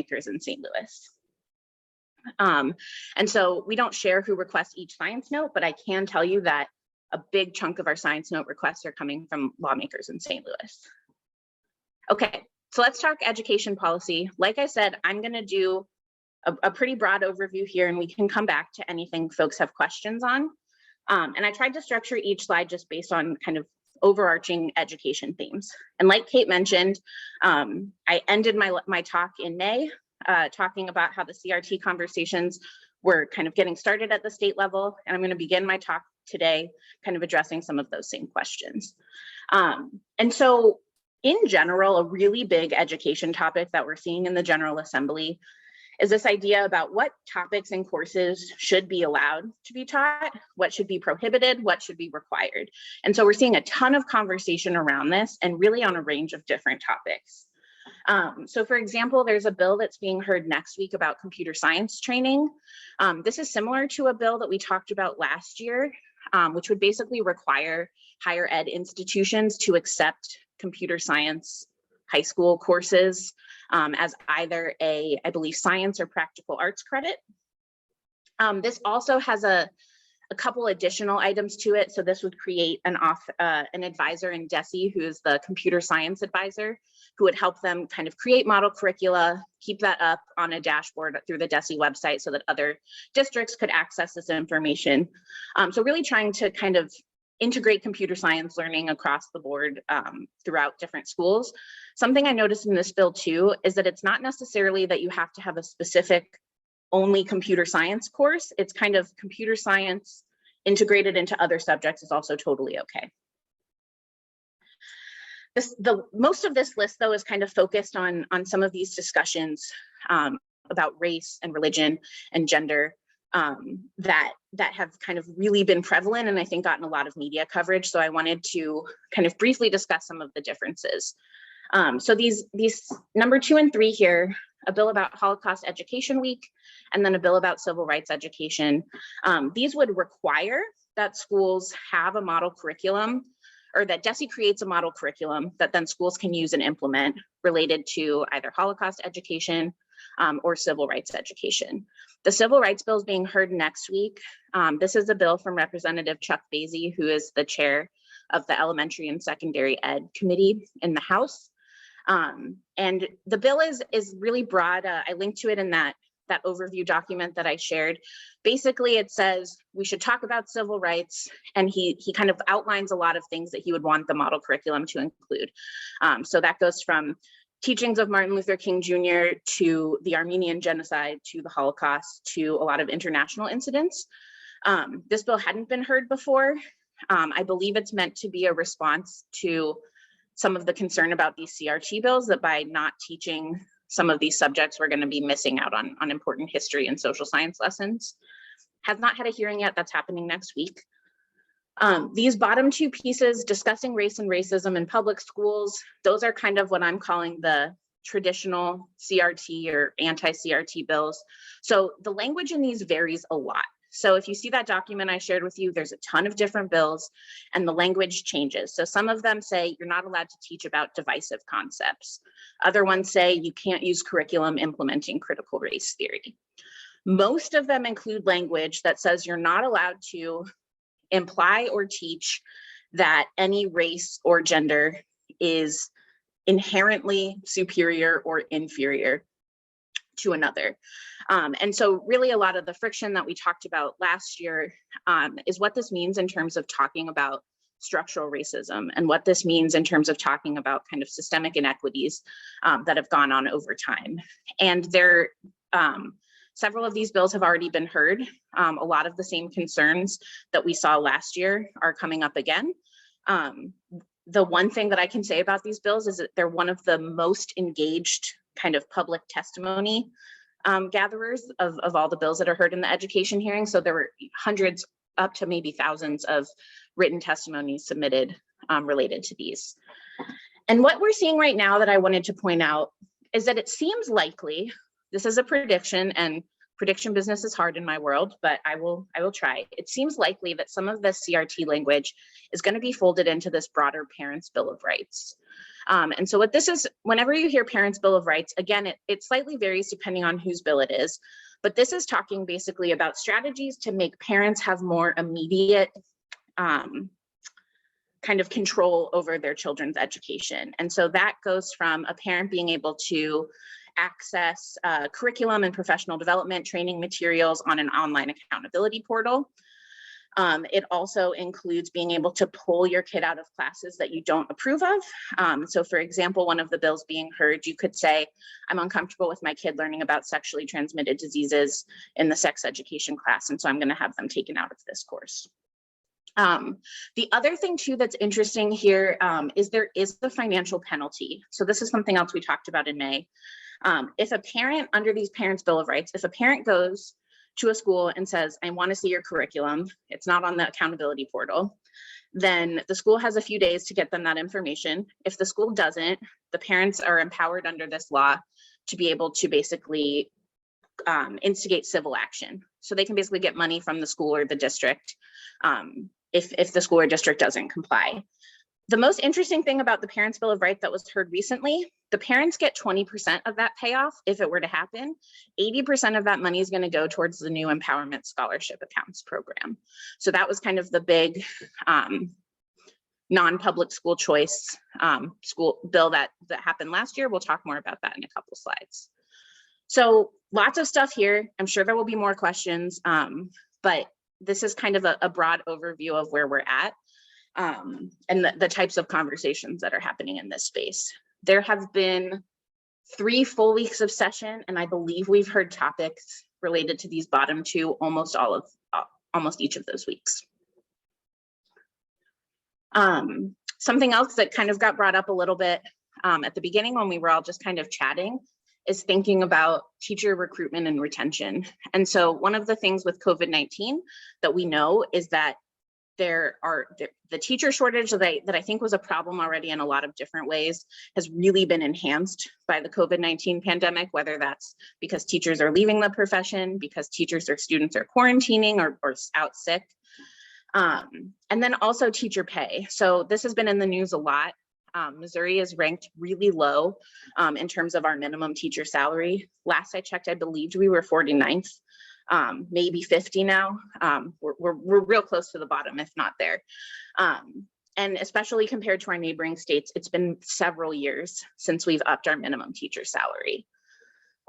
lawmakers in St. Louis. And so we don't share who requests each science note, but I can tell you that a big chunk of our science note requests are coming from lawmakers in St. Louis. Okay, so let's talk education policy. Like I said, I'm going to do a pretty broad overview here, and we can come back to anything folks have questions on. And I tried to structure each slide just based on kind of overarching education themes. And like Kate mentioned, I ended my talk in May talking about how the CRT conversations were kind of getting started at the state level. And I'm going to begin my talk today kind of addressing some of those same questions. And so in general, a really big education topic that we're seeing in the General Assembly is this idea about what topics and courses should be allowed to be taught, what should be prohibited, what should be required. And so we're seeing a ton of conversation around this and really on a range of different topics. So for example, there's a bill that's being heard next week about computer science training. This is similar to a bill that we talked about last year, which would basically require higher ed institutions to accept computer science high school courses as either a, I believe, science or practical arts credit. This also has a couple additional items to it. So this would create an advisor in DESE, who is the computer science advisor, who would help them kind of create model curricula, keep that up on a dashboard through the DESE website so that other districts could access this information. So really trying to kind of integrate computer science learning across the board throughout different schools. Something I noticed in this bill too is that it's not necessarily that you have to have a specific only computer science course. It's kind of computer science integrated into other subjects is also totally okay. Most of this list though is kind of focused on some of these discussions about race and religion and gender that have kind of really been prevalent and I think gotten a lot of media coverage. So I wanted to kind of briefly discuss some of the differences. So these number 2 and 3 here, a bill about Holocaust Education Week, and then a bill about civil rights education. These would require that schools have a model curriculum, or that DESE creates a model curriculum that then schools can use and implement related to either Holocaust education or civil rights education. The civil rights bill is being heard next week. This is a bill from Representative Chuck Basie, who is the chair of the Elementary and Secondary Ed Committee in the House. And the bill is really broad. I linked to it in that overview document that I shared. Basically, it says we should talk about civil rights, and he kind of outlines a lot of things that he would want the model curriculum to include. So that goes from teachings of Martin Luther King Jr. to the Armenian genocide, to the Holocaust, to a lot of international incidents. This bill hadn't been heard before. I believe it's meant to be a response to some of the concern about these CRT bills, that by not teaching some of these subjects, we're going to be missing out on important history and social science lessons. Has not had a hearing yet. That's happening next week. These bottom 2 pieces, discussing race and racism in public schools, those are kind of what I'm calling the traditional CRT or anti-CRT bills. So the language in these varies a lot. So if you see that document I shared with you, there's a ton of different bills and the language changes. So some of them say you're not allowed to teach about divisive concepts. Other ones say you can't use curriculum implementing critical race theory. Most of them include language that says you're not allowed to imply or teach that any race or gender is inherently superior or inferior to another. And so really a lot of the friction that we talked about last year is what this means in terms of talking about structural racism and what this means in terms of talking about kind of systemic inequities that have gone on over time. And several of these bills have already been heard. A lot of the same concerns that we saw last year are coming up again. The one thing that I can say about these bills is that they're one of the most engaged kind of public testimony gatherers of all the bills that are heard in the education hearing. So there were hundreds up to maybe thousands of written testimonies submitted related to these. And what we're seeing right now that I wanted to point out is that it seems likely, this is a prediction, and Prediction business is hard in my world, but I will try. It seems likely that some of the CRT language is going to be folded into this broader Parents' Bill of Rights. And so what this is, whenever you hear Parents' Bill of Rights, again, it slightly varies depending on whose bill it is, but this is talking basically about strategies to make parents have more immediate kind of control over their children's education. And so that goes from a parent being able to access curriculum and professional development training materials on an online accountability portal. It also includes being able to pull your kid out of classes that you don't approve of. So for example, one of the bills being heard, you could say, I'm uncomfortable with my kid learning about sexually transmitted diseases in the sex education class, and so I'm going to have them taken out of this course. The other thing too that's interesting here is there is the financial penalty. So this is something else we talked about in May. If a parent, under these Parents' Bill of Rights, if a parent goes to a school and says, I want to see your curriculum, it's not on the accountability portal, then the school has a few days to get them that information. If the school doesn't, the parents are empowered under this law to be able to basically instigate civil action. So they can basically get money from the school or the district if the school or district doesn't comply. The most interesting thing about the Parents' Bill of Rights that was heard recently, the parents get 20% of that payoff if it were to happen. 80% of that money is going to go towards the new Empowerment Scholarship Accounts program. So that was kind of the big non-public school choice school bill that happened last year. We'll talk more about that in a couple slides. So lots of stuff here. I'm sure there will be more questions, but this is kind of a broad overview of where we're at. And the types of conversations that are happening in this space. There have been 3 full weeks of session, and I believe we've heard topics related to these bottom 2 almost each of those weeks. Something else that kind of got brought up a little bit at the beginning when we were all just kind of chatting is thinking about teacher recruitment and retention. And so one of the things with COVID-19 that we know is that the teacher shortage that I think was a problem already in a lot of different ways has really been enhanced by the COVID-19 pandemic, whether that's because teachers are leaving the profession, because teachers or students are quarantining or out sick. And then also teacher pay. So this has been in the news a lot. Missouri is ranked really low in terms of our minimum teacher salary. Last I checked, I believed we were 49th. Maybe 50 now. We're real close to the bottom, if not there. And especially compared to our neighboring states, it's been several years since we've upped our minimum teacher salary.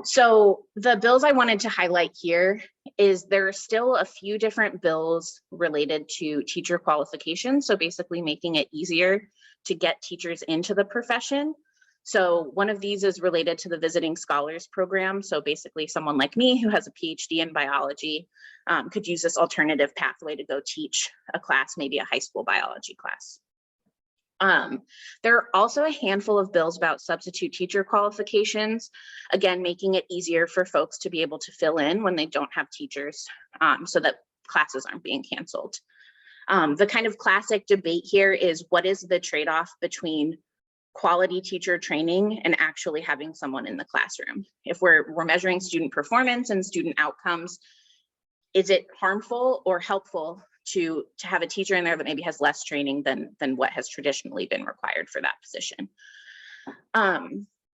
So the bills I wanted to highlight here is there are still a few different bills related to teacher qualifications. So basically making it easier to get teachers into the profession. So one of these is related to the Visiting Scholars Program. So basically someone like me who has a PhD in biology could use this alternative pathway to go teach a class, maybe a high school biology class. There are also a handful of bills about substitute teacher qualifications, again, making it easier for folks to be able to fill in when they don't have teachers so that classes aren't being canceled. The kind of classic debate here is what is the trade-off between quality teacher training and actually having someone in the classroom? If we're measuring student performance and student outcomes, is it harmful or helpful to have a teacher in there that maybe has less training than what has traditionally been required for that position?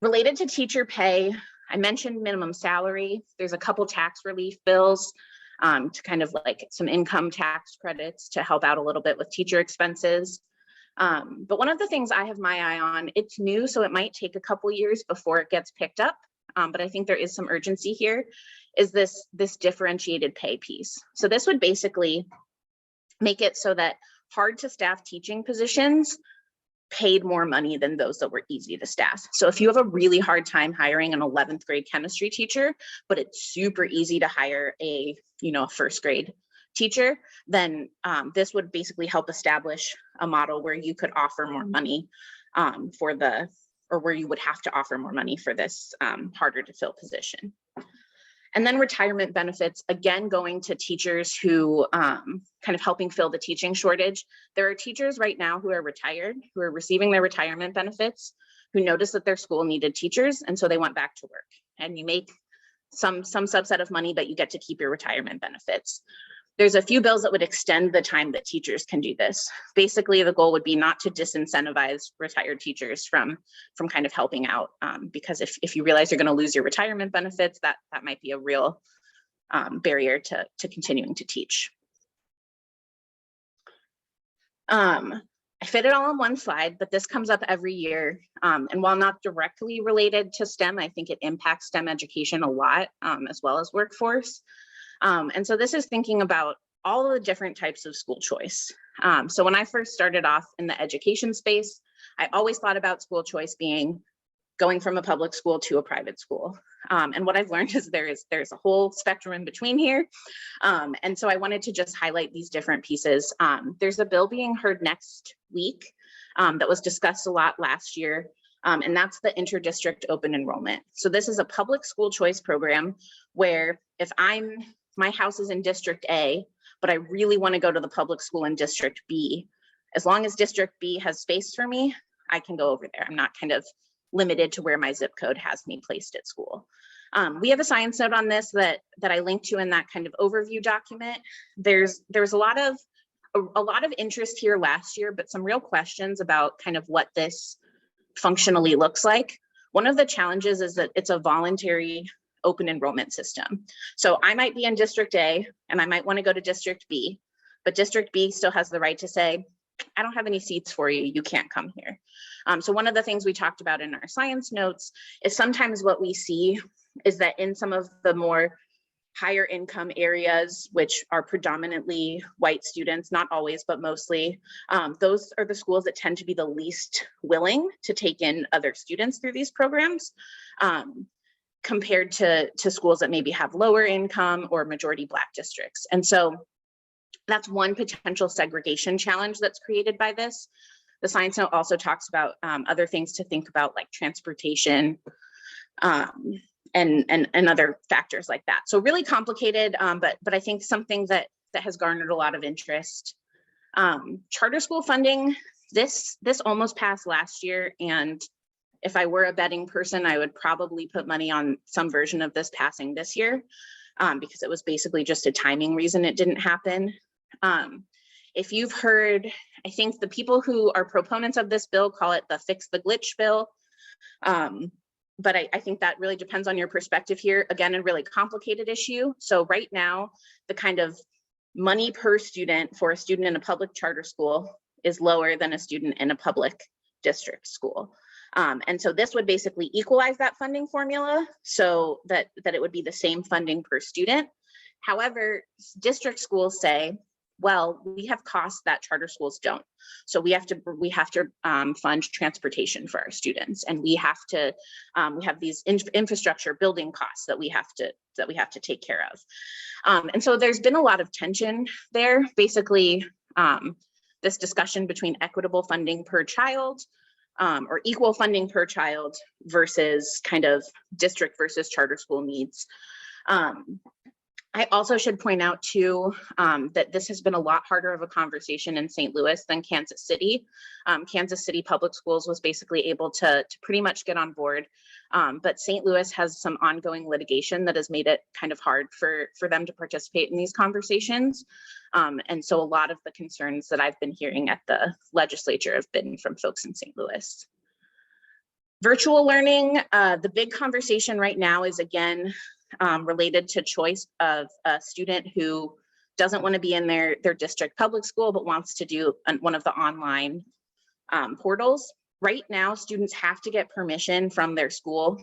Related to teacher pay, I mentioned minimum salary. There's a couple tax relief bills to kind of like some income tax credits to help out a little bit with teacher expenses. But one of the things I have my eye on, it's new, so it might take a couple years before it gets picked up. But I think there is some urgency here, is this differentiated pay piece. So this would basically make it so that hard to staff teaching positions paid more money than those that were easy to staff. So if you have a really hard time hiring an 11th grade chemistry teacher, but it's super easy to hire a first grade teacher, then this would basically help establish a model where you could offer more money where you would have to offer more money for this harder to fill position. And then retirement benefits, again, going to teachers who kind of helping fill the teaching shortage. There are teachers right now who are retired, who are receiving their retirement benefits, who noticed that their school needed teachers, and so they went back to work. And you make some subset of money, but you get to keep your retirement benefits. There's a few bills that would extend the time that teachers can do this. Basically, the goal would be not to disincentivize retired teachers from kind of helping out, because if you realize you're going to lose your retirement benefits, that might be a real barrier to continuing to teach. I fit it all on one slide, but this comes up every year. And while not directly related to STEM, I think it impacts STEM education a lot, as well as workforce. And so this is thinking about all of the different types of school choice. So when I first started off in the education space, I always thought about school choice being going from a public school to a private school. And what I've learned is there's a whole spectrum in between here. And so I wanted to just highlight these different pieces. There's a bill being heard next week that was discussed a lot last year, and that's the interdistrict open enrollment. So this is a public school choice program where if my house is in District A, but I really want to go to the public school in District B, as long as District B has space for me, I can go over there. I'm not kind of limited to where my zip code has me placed at school. We have a science note on this that I linked to in that kind of overview document. There's a lot of interest here last year, but some real questions about kind of what this functionally looks like. One of the challenges is that it's a voluntary open enrollment system. So I might be in District A and I might want to go to District B, but District B still has the right to say, I don't have any seats for you, you can't come here. So one of the things we talked about in our science notes is sometimes what we see is that in some of the more higher income areas, which are predominantly white students, not always, but mostly, those are the schools that tend to be the least willing to take in other students through these programs, compared to schools that maybe have lower income or majority Black districts. And so that's one potential segregation challenge that's created by this. The science note also talks about other things to think about, like transportation and other factors like that. So really complicated, but I think something that has garnered a lot of interest. Charter school funding, this almost passed last year, and if I were a betting person, I would probably put money on some version of this passing this year, because it was basically just a timing reason it didn't happen. If you've heard, I think the people who are proponents of this bill call it the fix the glitch bill. But I think that really depends on your perspective here. Again, a really complicated issue. So right now, the kind of money per student for a student in a public charter school is lower than a student in a public district school. And so this would basically equalize that funding formula so that it would be the same funding per student. However, district schools say, well, we have costs that charter schools don't. So we have to fund transportation for our students, and we have these infrastructure building costs that we have to take care of. And so there's been a lot of tension there. Basically, this discussion between equitable funding per child or equal funding per child versus kind of district versus charter school needs. I also should point out too that this has been a lot harder of a conversation in St. Louis than Kansas City. Kansas City Public Schools was basically able to pretty much get on board, but St. Louis has some ongoing litigation that has made it kind of hard for them to participate in these conversations. And so a lot of the concerns that I've been hearing at the legislature have been from folks in St. Louis. Virtual learning, the big conversation right now is again, related to choice of a student who doesn't want to be in their district public school, but wants to do one of the online portals. Right now, students have to get permission from their school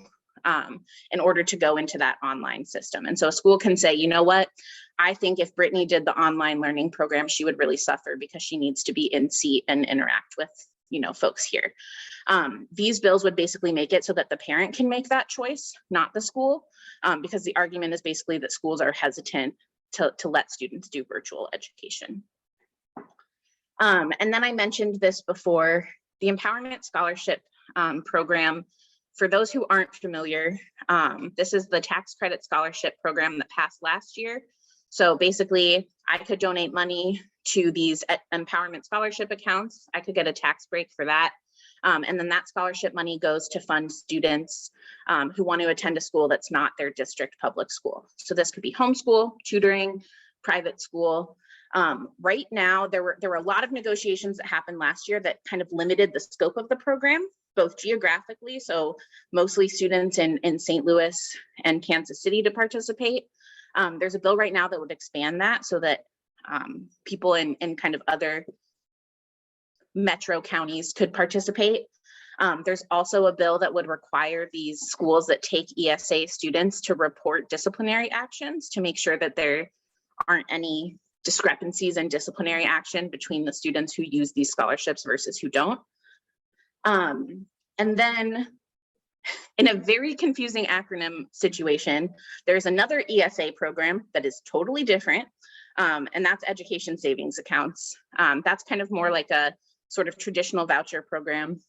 in order to go into that online system. And so a school can say, you know what, I think if Brittany did the online learning program, she would really suffer because she needs to be in seat and interact with folks here. These bills would basically make it so that the parent can make that choice, not the school, because the argument is basically that schools are hesitant to let students do virtual education. And then I mentioned this before, the Empowerment Scholarship program. For those who aren't familiar, this is the tax credit scholarship program that passed last year. So basically, I could donate money to these empowerment scholarship accounts. I could get a tax break for that. And then that scholarship money goes to fund students who want to attend a school that's not their district public school. So this could be homeschool, tutoring, private school. Right now, there were a lot of negotiations that happened last year that kind of limited the scope of the program, both geographically, so mostly students in St. Louis and Kansas City to participate. There's a bill right now that would expand that so that people in kind of other metro counties could participate. There's also a bill that would require these schools that take ESA students to report disciplinary actions to make sure that there aren't any discrepancies in disciplinary action between the students who use these scholarships versus who don't. And then in a very confusing acronym situation, there's another ESA program that is totally different, and that's education savings accounts. That's kind of more like a sort of traditional voucher program,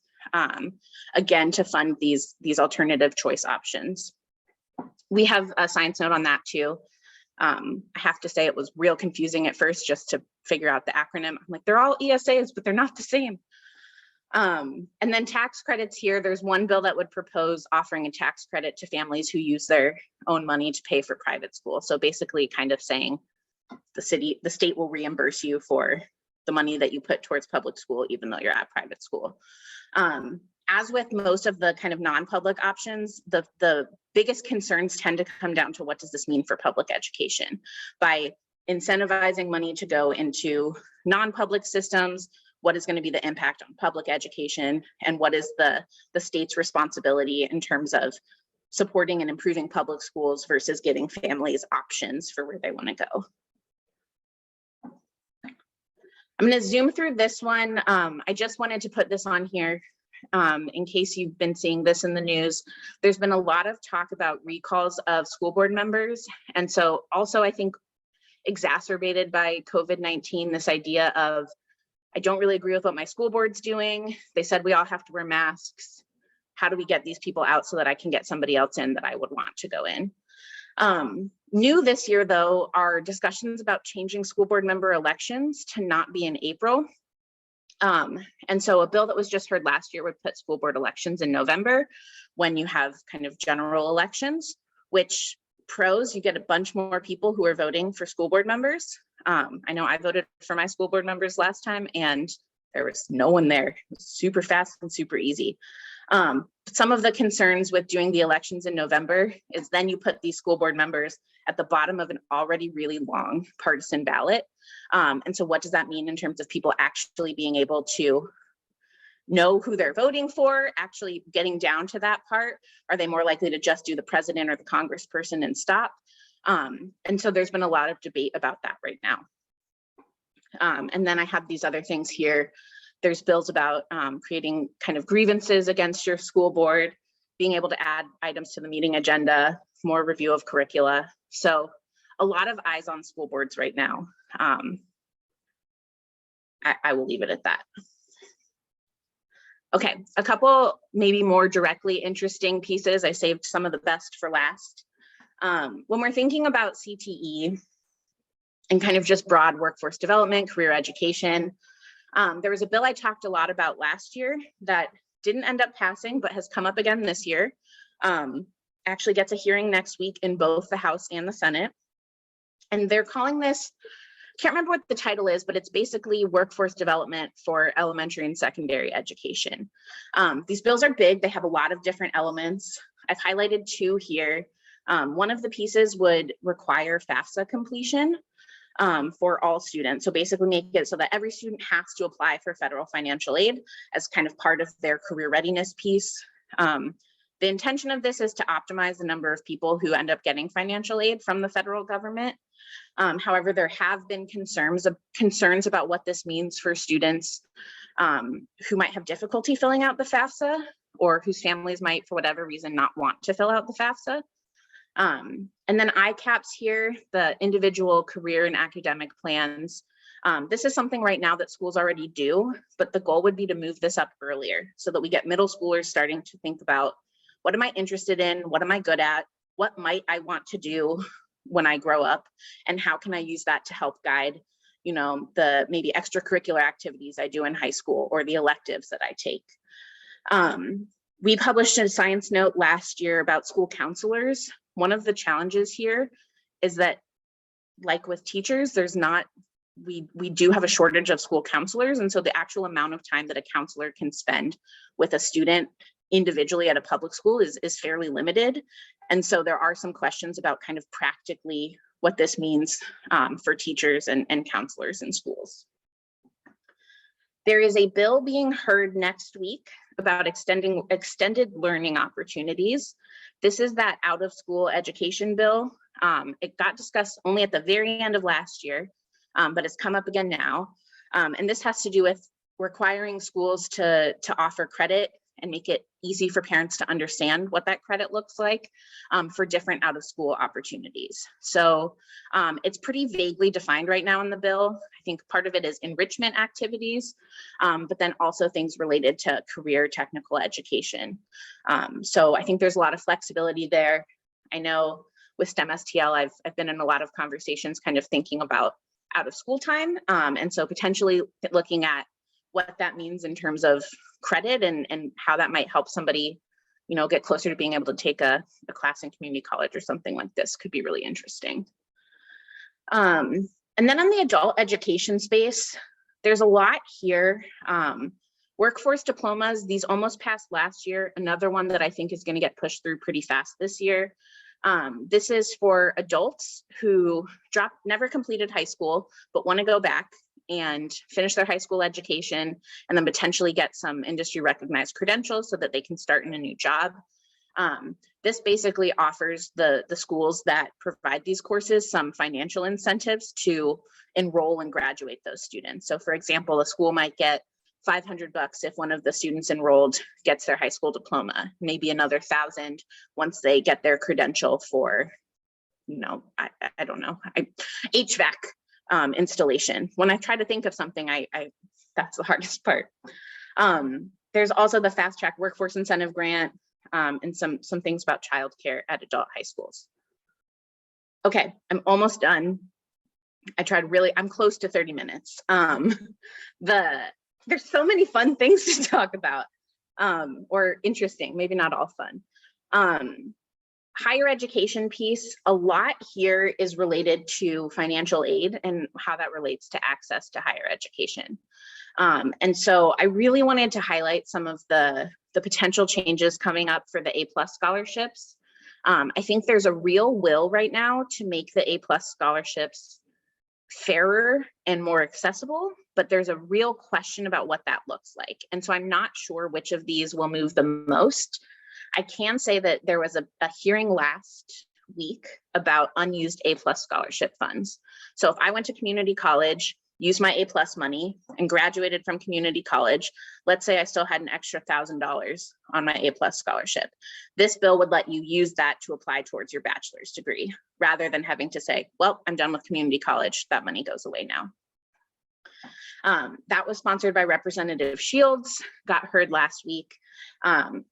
again, to fund these alternative choice options. We have a science note on that too. I have to say it was real confusing at first just to figure out the acronym. I'm like, they're all ESAs, but they're not the same. And then tax credits here, there's one bill that would propose offering a tax credit to families who use their own money to pay for private school. So basically kind of saying the state will reimburse you for the money that you put towards public school, even though you're at private school. As with most of the kind of non-public options, the biggest concerns tend to come down to what does this mean for public education? By incentivizing money to go into non-public systems, what is going to be the impact on public education, and what is the state's responsibility in terms of supporting and improving public schools versus giving families options for where they want to go. I'm going to zoom through this one. I just wanted to put this on here in case you've been seeing this in the news. There's been a lot of talk about recalls of school board members. And so also I think exacerbated by COVID-19, this idea of, I don't really agree with what my school board's doing. They said we all have to wear masks. How do we get these people out so that I can get somebody else in that I would want to go in? New this year, though, are discussions about changing school board member elections to not be in April. And so a bill that was just heard last year would put school board elections in November when you have kind of general elections, which pros, you get a bunch more people who are voting for school board members. I know I voted for my school board members last time and there was no one there. It was super fast and super easy. Some of the concerns with doing the elections in November is then you put these school board members at the bottom of an already really long partisan ballot. And so what does that mean in terms of people actually being able to know who they're voting for, actually getting down to that part? Are they more likely to just do the president or the congressperson and stop? And so there's been a lot of debate about that right now. And then I have these other things here. There's bills about creating kind of grievances against your school board, being able to add items to the meeting agenda, more review of curricula. So a lot of eyes on school boards right now. I will leave it at that. Okay, a couple maybe more directly interesting pieces. I saved some of the best for last. When we're thinking about CTE and kind of just broad workforce development, career education, there was a bill I talked a lot about last year that didn't end up passing, but has come up again this year. Actually gets a hearing next week in both the House and the Senate. And they're calling this, can't remember what the title is, but it's basically workforce development for elementary and secondary education. These bills are big. They have a lot of different elements. I've highlighted two here. One of the pieces would require FAFSA completion for all students. So basically make it so that every student has to apply for federal financial aid as kind of part of their career readiness piece. The intention of this is to optimize the number of people who end up getting financial aid from the federal government. However, there have been concerns about what this means for students who might have difficulty filling out the FAFSA or whose families might, for whatever reason, not want to fill out the FAFSA. And then ICAPs here, the individual career and academic plans. This is something right now that schools already do, but the goal would be to move this up earlier so that we get middle schoolers starting to think about, what am I interested in? What am I good at? What might I want to do when I grow up? And how can I use that to help guide, the maybe extracurricular activities I do in high school or the electives that I take? We published a science note last year about school counselors. One of the challenges here is that, like with teachers, we do have a shortage of school counselors. And so the actual amount of time that a counselor can spend with a student individually at a public school is fairly limited. And so there are some questions about kind of practically what this means for teachers and counselors in schools. There is a bill being heard next week about extended learning opportunities. This is that out of school education bill. It got discussed only at the very end of last year, but it's come up again now. And this has to do with requiring schools to offer credit and make it easy for parents to understand what that credit looks like for different out of school opportunities. So it's pretty vaguely defined right now in the bill. I think part of it is enrichment activities, but then also things related to career technical education. So I think there's a lot of flexibility there. I know with STEMSTL, I've been in a lot of conversations kind of thinking about out of school time. And so potentially looking at what that means in terms of credit and how that might help somebody, you know, get closer to being able to take a class in community college or something like this could be really interesting. And then on the adult education space, there's a lot here. Workforce diplomas, these almost passed last year. Another one that I think is going to get pushed through pretty fast this year. This is for adults who never completed high school, but want to go back and finish their high school education and then potentially get some industry recognized credentials so that they can start in a new job. This basically offers the schools that provide these courses some financial incentives to enroll and graduate those students. So for example, a school might get $500 if one of the students enrolled gets their high school diploma, maybe another $1,000 once they get their credential for, you know, I don't know, HVAC installation. When I try to think of something, that's the hardest part. There's also the Fast Track Workforce Incentive Grant and some things about childcare at adult high schools. Okay, I'm almost done. I'm close to 30 minutes. There's so many fun things to talk about, or interesting, maybe not all fun. Higher education piece, a lot here is related to financial aid and how that relates to access to higher education. And so I really wanted to highlight some of the potential changes coming up for the A+ scholarships. I think there's a real will right now to make the A+ scholarships fairer and more accessible, but there's a real question about what that looks like. And so I'm not sure which of these will move the most. I can say that there was a hearing last week about unused A+ scholarship funds. So if I went to community college, used my A+ money and graduated from community college, let's say I still had an extra $1,000 on my A+ scholarship. This bill would let you use that to apply towards your bachelor's degree, rather than having to say, well, I'm done with community college, that money goes away now. That was sponsored by Representative Shields, got heard last week.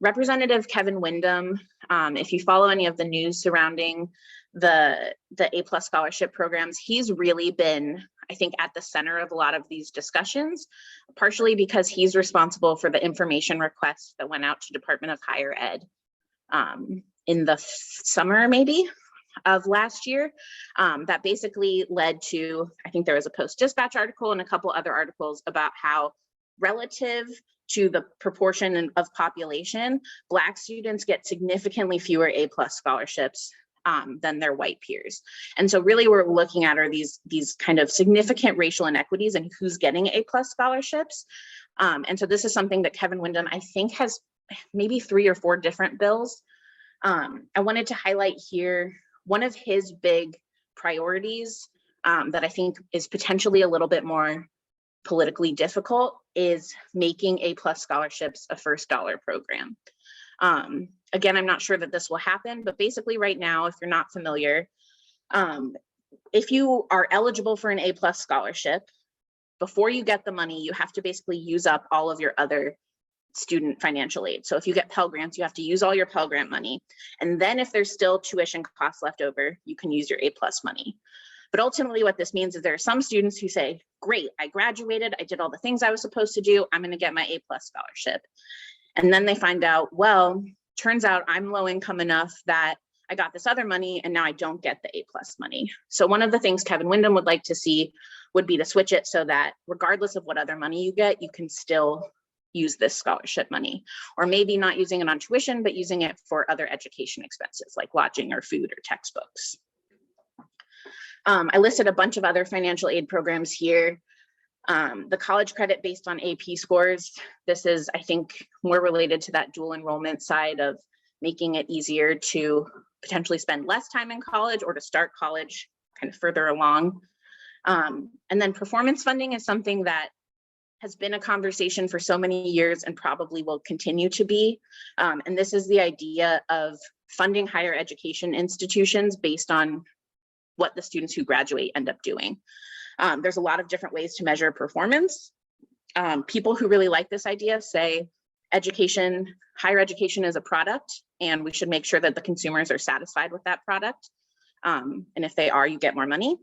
Representative Kevin Windham, if you follow any of the news surrounding the A+ scholarship programs, he's really been, I think, at the center of a lot of these discussions, partially because he's responsible for the information requests that went out to Department of Higher Ed in the summer, maybe, of last year. That basically led to, I think there was a Post-Dispatch article and a couple other articles about how, relative to the proportion of population, Black students get significantly fewer A+ scholarships than their white peers. And so really what we're looking at are these kind of significant racial inequities and who's getting A+ scholarships. And so this is something that Kevin Windham, I think, has maybe 3 or 4 different bills. I wanted to highlight here one of his big priorities that I think is potentially a little bit more politically difficult is making A+ scholarships a first dollar program. Again, I'm not sure that this will happen, but basically right now, if you're not familiar, if you are eligible for an A+ scholarship, before you get the money, you have to basically use up all of your other student financial aid. So if you get Pell Grants, you have to use all your Pell Grant money. And then if there's still tuition costs left over, you can use your A+ money. But ultimately what this means is there are some students who say, great, I graduated, I did all the things I was supposed to do, I'm gonna get my A+ scholarship. And then they find out, well, turns out I'm low income enough that I got this other money and now I don't get the A+ money. So one of the things Kevin Windham would like to see would be to switch it so that regardless of what other money you get, you can still use this scholarship money, or maybe not using it on tuition, but using it for other education expenses like lodging or food or textbooks. I listed a bunch of other financial aid programs here. The college credit based on AP scores. This is, I think, more related to that dual enrollment side of making it easier to potentially spend less time in college or to start college kind of further along. And then performance funding is something that has been a conversation for so many years and probably will continue to be. And this is the idea of funding higher education institutions based on what the students who graduate end up doing. There's a lot of different ways to measure performance. People who really like this idea say education, higher education is a product, and we should make sure that the consumers are satisfied with that product. And if they are, you get more money.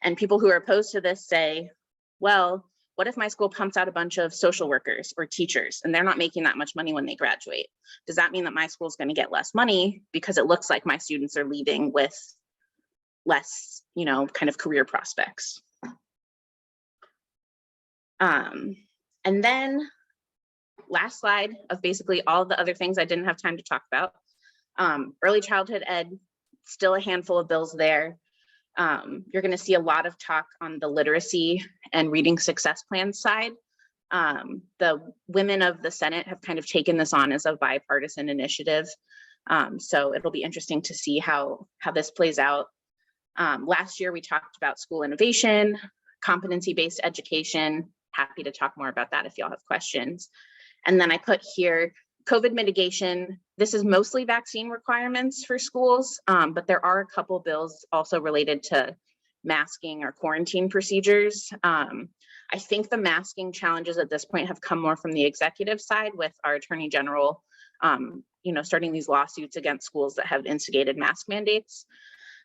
And people who are opposed to this say, well, what if my school pumps out a bunch of social workers or teachers and they're not making that much money when they graduate? Does that mean that my school is going to get less money because it looks like my students are leaving with less, kind of career prospects? And then last slide of basically all the other things I didn't have time to talk about. Early childhood ed, still a handful of bills there. You're going to see a lot of talk on the literacy and reading success plan side. The women of the Senate have kind of taken this on as a bipartisan initiative. So it'll be interesting to see how this plays out. Last year, we talked about school innovation, competency-based education. Happy to talk more about that if y'all have questions. And then I put here COVID mitigation. This is mostly vaccine requirements for schools, but there are a couple bills also related to masking or quarantine procedures. I think the masking challenges at this point have come more from the executive side with our Attorney General, starting these lawsuits against schools that have instigated mask mandates.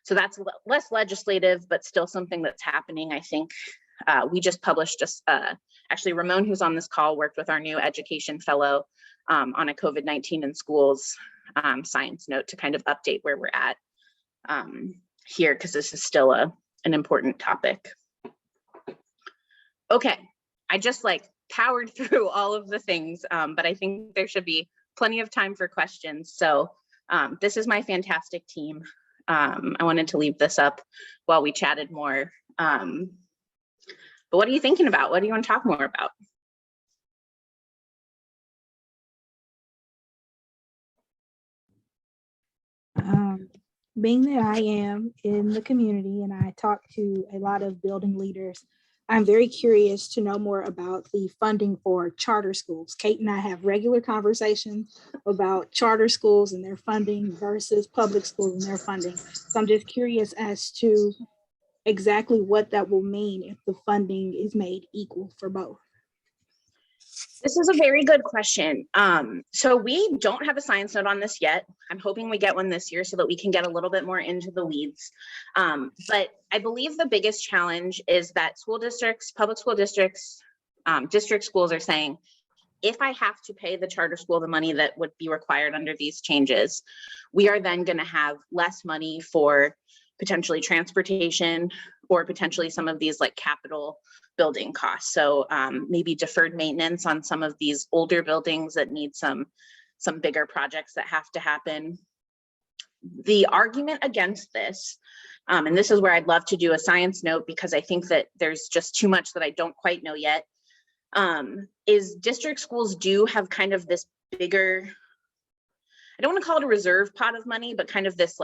So that's less legislative, but still something that's happening. I think we just published, actually Ramon, who's on this call, worked with our new education fellow on a COVID-19 in schools science note to kind of update where we're at here, because this is still an important topic. Okay, I just powered through all of the things, but I think there should be plenty of time for questions. So this is my fantastic team. I wanted to leave this up while we chatted more. But what are you thinking about? What do you want to talk more about? Being that I am in the community and I talk to a lot of building leaders, I'm very curious to know more about the funding for charter schools. Kate and I have regular conversations about charter schools and their funding versus public schools and their funding. So I'm just curious as to exactly what that will mean if the funding is made equal for both. This is a very good question. So we don't have a science note on this yet. I'm hoping we get one this year so that we can get a little bit more into the weeds. But I believe the biggest challenge is that school districts, public school districts, district schools are saying, if I have to pay the charter school the money that would be required under these changes, we are then going to have less money for potentially transportation or potentially some of these capital building costs. So maybe deferred maintenance on some of these older buildings that need some bigger projects that have to happen. The argument against this, and this is where I'd love to do a science note because I think that there's just too much that I don't quite know yet, is district schools do have kind of this bigger, I don't want to call it a reserve pot of money, but kind of this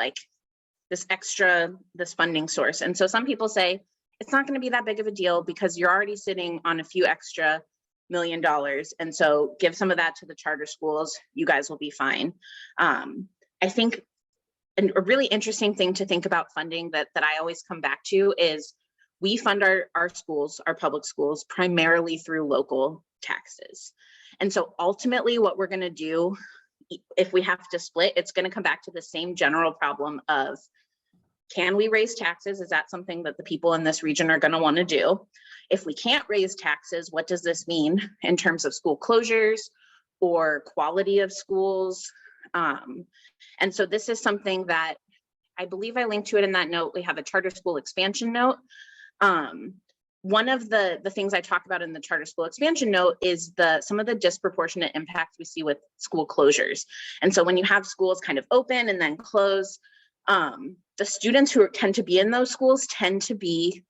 this funding source. And so some people say it's not going to be that big of a deal because you're already sitting on a few extra $1 million. And so give some of that to the charter schools, you guys will be fine. I think a really interesting thing to think about funding that I always come back to is we fund our schools, our public schools, primarily through local taxes. And so ultimately what we're going to do, if we have to split, it's going to come back to the same general problem of, can we raise taxes? Is that something that the people in this region are going to want to do? If we can't raise taxes, what does this mean in terms of school closures or quality of schools. And so this is something that I believe I linked to it in that note. We have a charter school expansion note. One of the things I talk about in the charter school expansion note is some of the disproportionate impacts we see with school closures. And so when you have schools kind of open and then close, the students who tend to be in those schools tend to be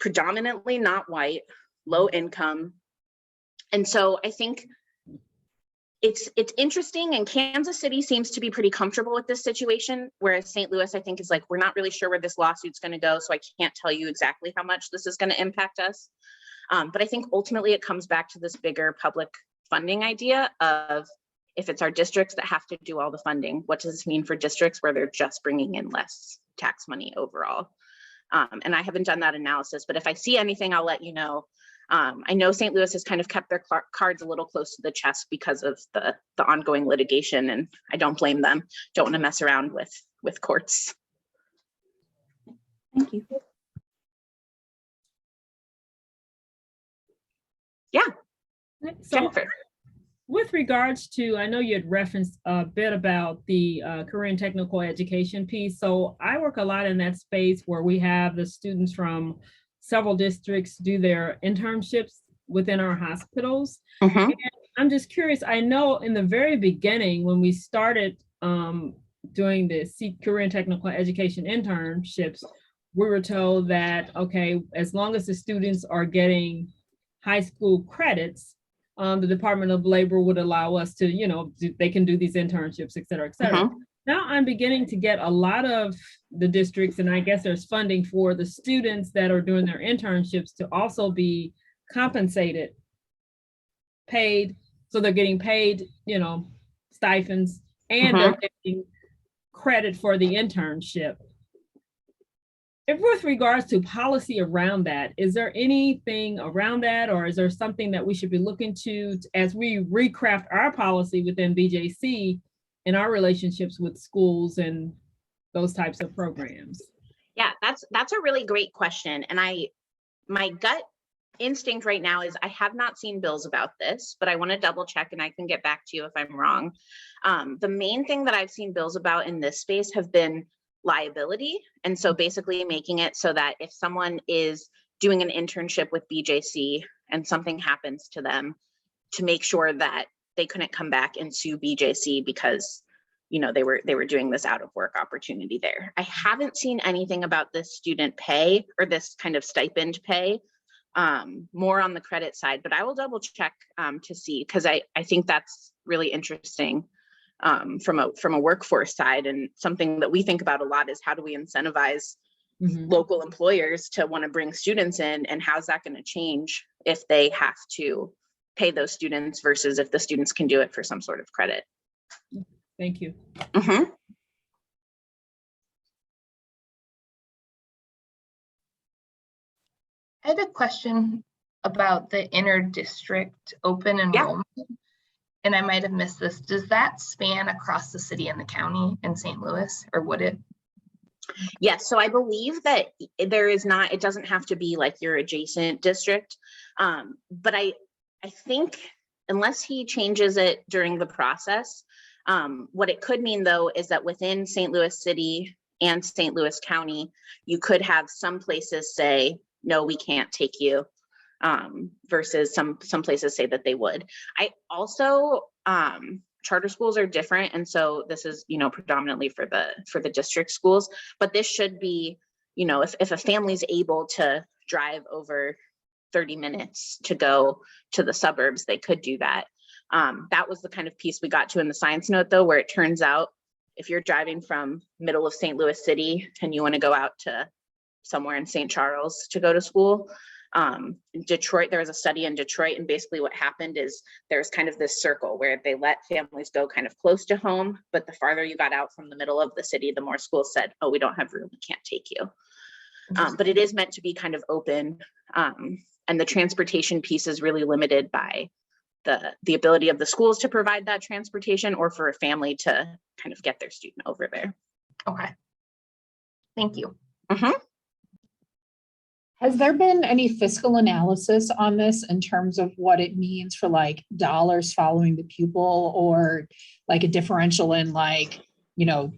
predominantly not white, low income. And so I think it's interesting, and Kansas City seems to be pretty comfortable with this situation, whereas St. Louis, I think, is like, we're not really sure where this lawsuit's going to go, so I can't tell you exactly how much this is going to impact us. But I think ultimately it comes back to this bigger public funding idea of, if it's our districts that have to do all the funding, what does this mean for districts where they're just bringing in less tax money overall? And I haven't done that analysis, but if I see anything, I'll let you know. I know St. Louis has kind of kept their cards a little close to the chest because of the ongoing litigation, and I don't blame them. Don't want to mess around with courts. Thank you. Yeah. So, Jennifer. with regards to, I know you had referenced a bit about the career and technical education piece. So I work a lot in that space where we have the students from several districts do their internships within our hospitals. And I'm just curious, I know in the very beginning when we started doing the career and technical education internships, we were told that, okay, as long as the students are getting high school credits, the Department of Labor would allow us to, they can do these internships, et cetera, et cetera. Now I'm beginning to get a lot of the districts, and I guess there's funding for the students that are doing their internships to also be compensated, paid. So they're getting paid, stipends, and they're getting credit for the internship. If with regards to policy around that, is there anything around that, or is there something that we should be looking to as we recraft our policy within BJC in our relationships with schools and those types of programs? Yeah, that's a really great question. And my gut instinct right now is I have not seen bills about this, but I want to double check and I can get back to you if I'm wrong. The main thing that I've seen bills about in this space have been liability. And so basically making it so that if someone is doing an internship with BJC and something happens to them, to make sure that they couldn't come back and sue BJC because, they were doing this out of work opportunity there. I haven't seen anything about this student pay or this kind of stipend pay, more on the credit side, but I will double check to see, because I think that's really interesting. From a workforce side, and something that we think about a lot is how do we incentivize local employers to want to bring students in, and how's that going to change if they have to pay those students versus if the students can do it for some sort of credit. Thank you. I had a question about the inter-district open enrollment. And I might have missed this. Does that span across the city and the county in St. Louis, or would it? Yes, so I believe that it doesn't have to be like your adjacent district. But I think unless he changes it during the process, what it could mean though is that within St. Louis City and St. Louis County, you could have some places say, no, we can't take you. Versus some places say that they would. I also, charter schools are different. And so this is, predominantly for the district schools, but this should be, if a family's able to drive over 30 minutes to go to the suburbs, they could do that. That was the kind of piece we got to in the science note though, where it turns out if you're driving from middle of St. Louis City and you want to go out to somewhere in St. Charles to go to school, Detroit, there was a study in Detroit, and basically what happened is there's kind of this circle where they let families go kind of close to home, but the farther you got out from the middle of the city, the more schools said, oh, we don't have room, we can't take you. But it is meant to be kind of open, and the transportation piece is really limited by the ability of the schools to provide that transportation, or for a family to kind of get their student over there. Okay. Thank you. Has there been any fiscal analysis on this in terms of what it means for like dollars following the pupil, or like a differential in like, you know,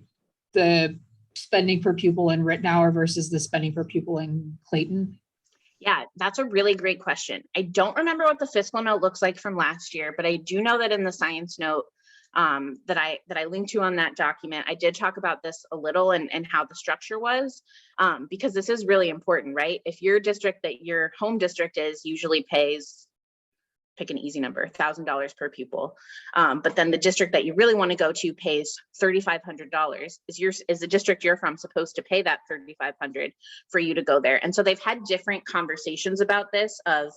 the spending per pupil in Rittenhour versus the spending per pupil in Clayton? Yeah, that's a really great question. I don't remember what the fiscal note looks like from last year, but I do know that in the science note that I linked to on that document, I did talk about this a little and how the structure was, because this is really important, right? If your district that your home district is usually pays, pick an easy number, $1,000 per pupil, but then the district that you really want to go to pays $3,500. Is the district you're from supposed to pay that $3,500 for you to go there? And so they've had different conversations about this of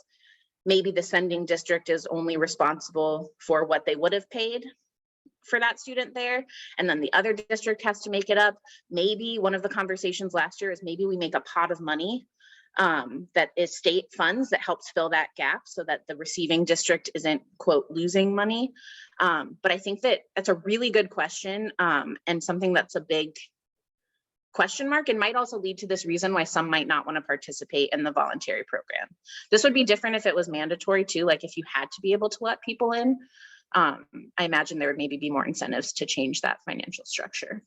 maybe the sending district is only responsible for what they would have paid for that student there, and then the other district has to make it up. Maybe one of the conversations last year is maybe we make a pot of money that is state funds that helps fill that gap so that the receiving district isn't, quote, losing money. But I think that that's a really good question, and something that's a big question mark, and might also lead to this reason why some might not want to participate in the voluntary program. This would be different if it was mandatory too, like if you had to be able to let people in. I imagine there would maybe be more incentives to change that financial structure.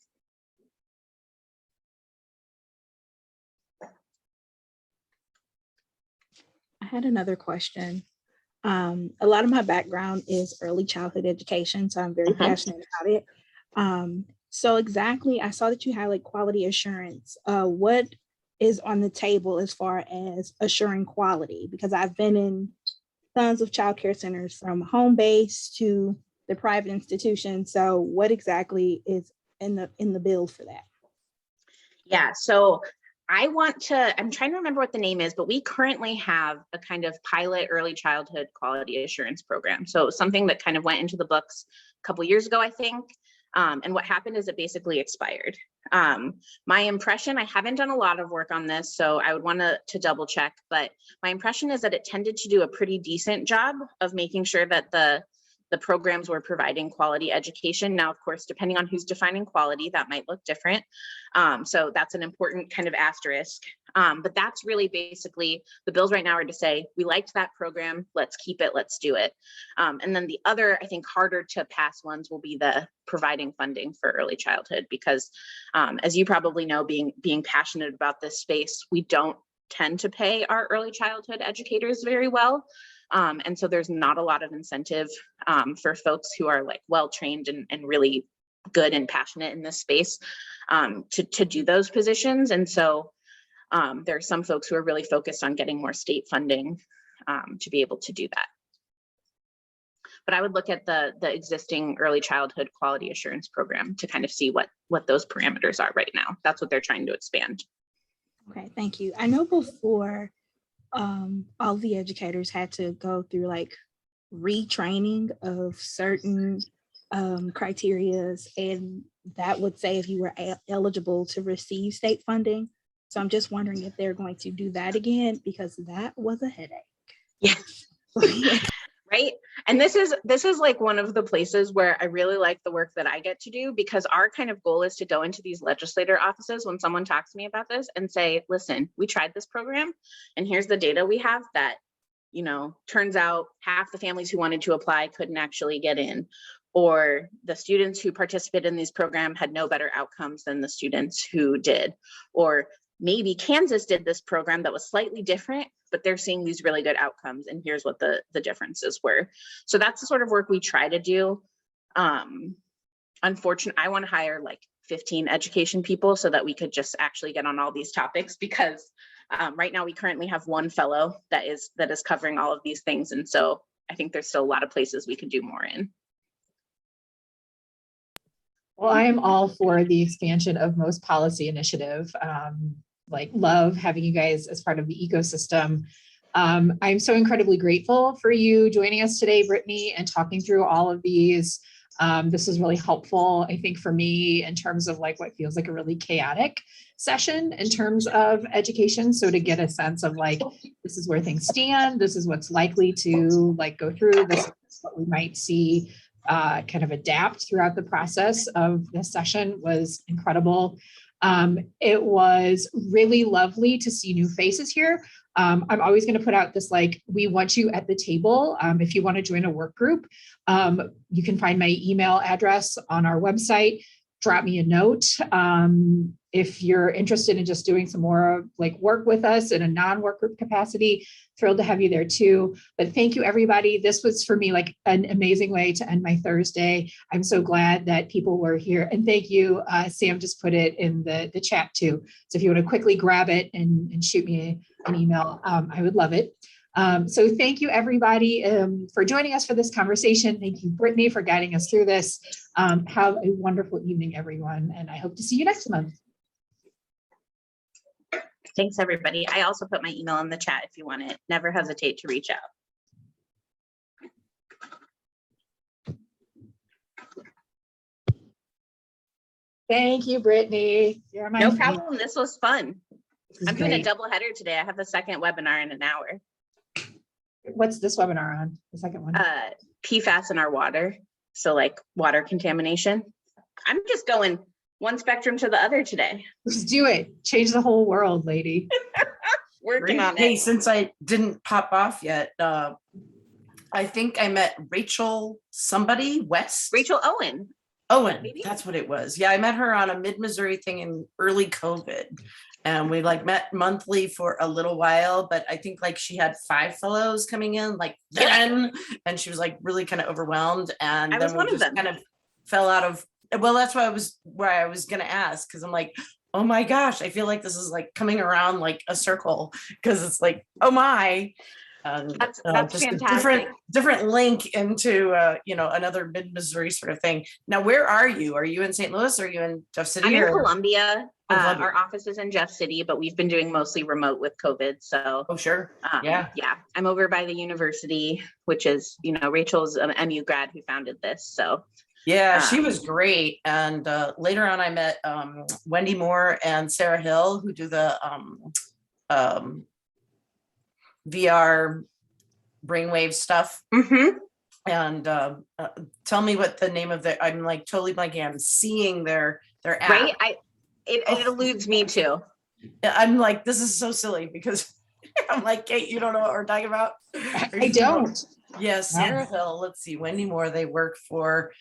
I had another question. A lot of my background is early childhood education, so I'm very passionate about it. So exactly, I saw that you highlight quality assurance. What is on the table as far as assuring quality? Because I've been in tons of childcare centers from home base to the private institution. So what exactly is in the bill for that? Yeah, so I'm trying to remember what the name is, but we currently have a kind of pilot early childhood quality assurance program. So something that kind of went into the books a couple years ago, I think. And what happened is it basically expired. My impression, I haven't done a lot of work on this, so I would want to double check, but my impression is that it tended to do a pretty decent job of making sure that the programs were providing quality education. Now, of course, depending on who's defining quality, that might look different. So that's an important kind of asterisk. But that's really basically the bills right now are to say, we liked that program, let's keep it, let's do it. And then the other, I think, harder to pass ones will be the providing funding for early childhood, because as you probably know, being passionate about this space, we don't tend to pay our early childhood educators very well. And so there's not a lot of incentive for folks who are like well-trained and really good and passionate in this space to do those positions. And so there are some folks who are really focused on getting more state funding to be able to do that. But I would look at the existing early childhood quality assurance program to kind of see what those parameters are right now. That's what they're trying to expand. Okay, thank you. I know before all the educators had to go through like retraining of certain criterias, and that would say if you were eligible to receive state funding. So I'm just wondering if they're going to do that again, because that was a headache. Yeah. Right. And this is like one of the places where I really like the work that I get to do, because our kind of goal is to go into these legislator offices when someone talks to me about this and say, listen, we tried this program and here's the data we have that, you know, turns out half the families who wanted to apply couldn't actually get in, or the students who participated in these programs had no better outcomes than the students who did, or maybe Kansas did this program that was slightly different, but they're seeing these really good outcomes, and here's what the differences were. So that's the sort of work we try to do. Unfortunately, I want to hire like 15 education people so that we could just actually get on all these topics, because right now we currently have one fellow that is covering all of these things. And so I think there's still a lot of places we could do more in. Well, I'm all for the expansion of most policy initiative. Like love having you guys as part of the ecosystem. I'm so incredibly grateful for you joining us today, Brittany, and talking through all of these. This is really helpful, I think, for me in terms of like what feels like a really chaotic session in terms of education. So to get a sense of like, this is where things stand, this is what's likely to like go through, this is what we might see kind of adapt throughout the process of this session was incredible. It was really lovely to see new faces here. I'm always going to put out this, like, we want you at the table. If you want to join a work group, you can find my email address on our website. Drop me a note. If you're interested in just doing some more like work with us in a non-work group capacity, thrilled to have you there too. But thank you, everybody. This was for me like an amazing way to end my Thursday. I'm so glad that people were here. And thank you, Sam just put it in the chat too. So if you want to quickly grab it and shoot me an email, I would love it. So thank you, everybody, for joining us for this conversation. Thank you, Brittany, for guiding us through this. Have a wonderful evening, everyone, and I hope to see you next month. Thanks, everybody. I also put my email in the chat if you want it. Never hesitate to reach out. Thank you, Brittany. You're my No favorite. problem. This was fun. This is I'm doing a great. double header today. I have the second webinar in an hour. What's this webinar on? The second one? PFAS in our water. So like water contamination. I'm just going one spectrum to the other today. Let's do it. Change the whole world, lady. Working on Hey, it. since I didn't pop off yet, I think I met Rachel somebody, West. Rachel Owen. Owen, maybe? that's what it was. Yeah, I met her on a mid-Missouri thing in early COVID. And we like met monthly for a little while, but I think like she had 5 fellows coming in like then, and she was like really kind of overwhelmed. And I then was one we of just them. kind of fell out of, well, that's why I was gonna ask, because I'm like, oh my gosh, I feel like this is like coming around like a circle, because it's like, oh my. That's Just a fantastic. different link into another mid-Missouri sort of thing. Now, where are you? Are you in St. Louis? Or are you in Jeff City? I'm in or- Columbia. Oh, Columbia. Our office is in Jeff City, but we've been doing mostly remote with COVID. So Oh, sure. Yeah. I'm over by the university, which is, Rachel's an MU grad who founded this. So Yeah, she was great. And later on, I met Wendy Moore and Sarah Hill, who do the VR brainwave stuff. mhm. And tell me what the name of the, I'm like totally blanking. I'm seeing their app. Right. It eludes me too. I'm like, this is so silly because I'm like, Kate, you don't know what we're talking about? I don't. Yes, Sarah Hill. Let's see, Wendy Moore. They work for,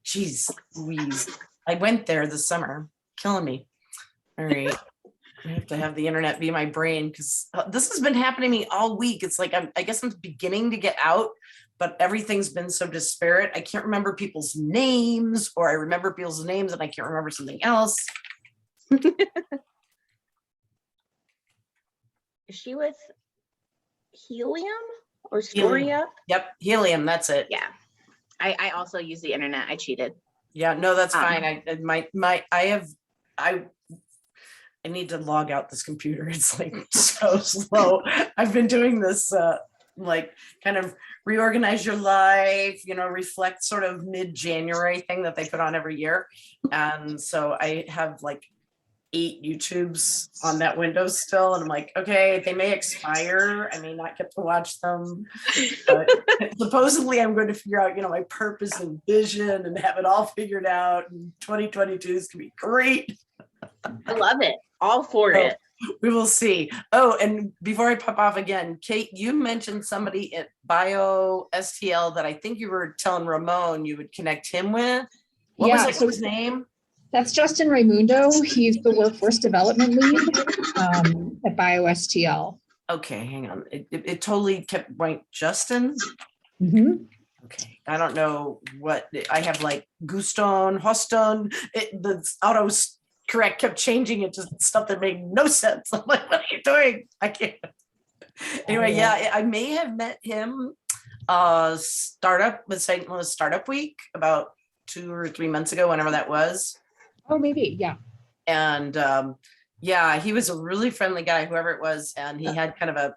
geez, Louise. I went there this summer, killing me. All right. I have to have the internet be my brain because this has been happening to me all week. It's like, I guess I'm beginning to get out, but everything's been so disparate. I can't remember people's names, or I remember people's names and I can't remember something else. Is she with Helium or Storia? Yep, helium, that's it. Yeah. I also use the internet. I cheated. Yeah, no, that's fine. I need to log out this computer. It's like so slow. I've been doing this like kind of reorganize your life, reflect sort of mid-January thing that they put on every year. And so I have like 8 YouTubes on that window still. And I'm like, okay, they may expire. I may not get to watch them. But supposedly I'm going to figure out, my purpose and vision and have it all figured out. And 2022 is going to be great. I love it. All for it. We will see. Oh, and before I pop off again, Kate, you mentioned somebody at STEMSTL that I think you were telling Ramon you would connect him with. What Yeah, was his name? That's Justin Raimundo. He's the workforce development lead at STEMSTL. Okay, hang on. It totally kept going. Justin? Mhm. Okay. I don't know what I have, like Guston, Hoston. The auto correct kept changing it to stuff that made no sense. I'm like, what are you doing? I can't. Anyway, yeah, I may have met him startup with St. Louis Startup Week about 2 or 3 months ago, whenever that was. Oh, maybe. Yeah. And yeah, he was a really friendly guy, whoever it was. And he had kind of a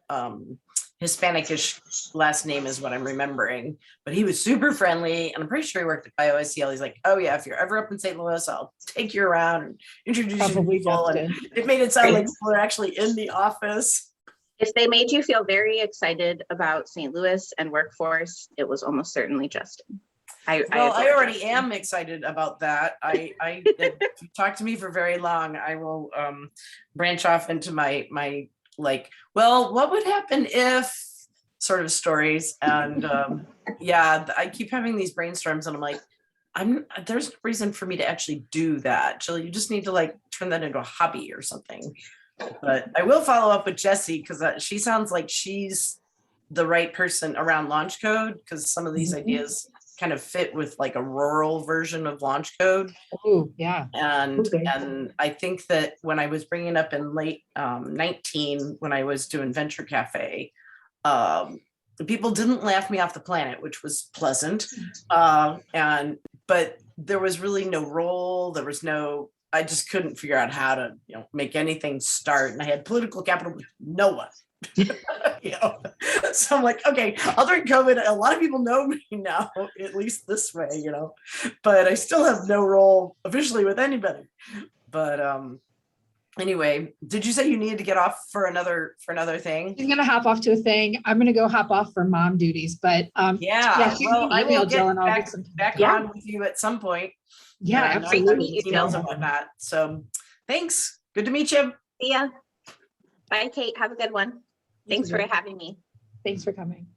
Hispanic-ish last name is what I'm remembering, but he was super friendly. And I'm pretty sure he worked at STEMSTL. He's like, oh yeah, if you're ever up in St. Louis, I'll take you around and introduce you to Probably people. And Justin. it made it sound like we're actually in the office. If they made you feel very excited about St. Louis and workforce, it was almost certainly Justin. Well, I apologize. already am excited about that. If you talk to me for very long, I will branch off into my like, well, what would happen if sort of stories. And yeah, I keep having these brainstorms and I'm like, there's no reason for me to actually do that. Jill, you just need to like turn that into a hobby or something. But I will follow up with Jessie because she sounds like she's the right person around launch code, because some of these ideas kind of fit with like a rural version of launch code. Oh, yeah. And Okay. and I think that when I was bringing up in late 19, when I was doing Venture Cafe, the people didn't laugh me off the planet, which was pleasant. But there was really no role. There was no, I just couldn't figure out how to, make anything start. And I had political capital with no one. So I'm like, okay, I'll during COVID, a lot of people know me now, at least this way, but I still have no role officially with anybody. But anyway, did you say you needed to get off for another thing? She's gonna hop off to a thing. I'm gonna go hop off for mom duties, but Yeah, shoot well, me an I will email, Jill, get and I'll get some. back Yeah. on with you at some point. Yeah, And absolutely. emails and whatnot. So thanks. Good to meet you. See ya. Bye, Kate. Have a good one. Thanks for having me. Thanks for coming.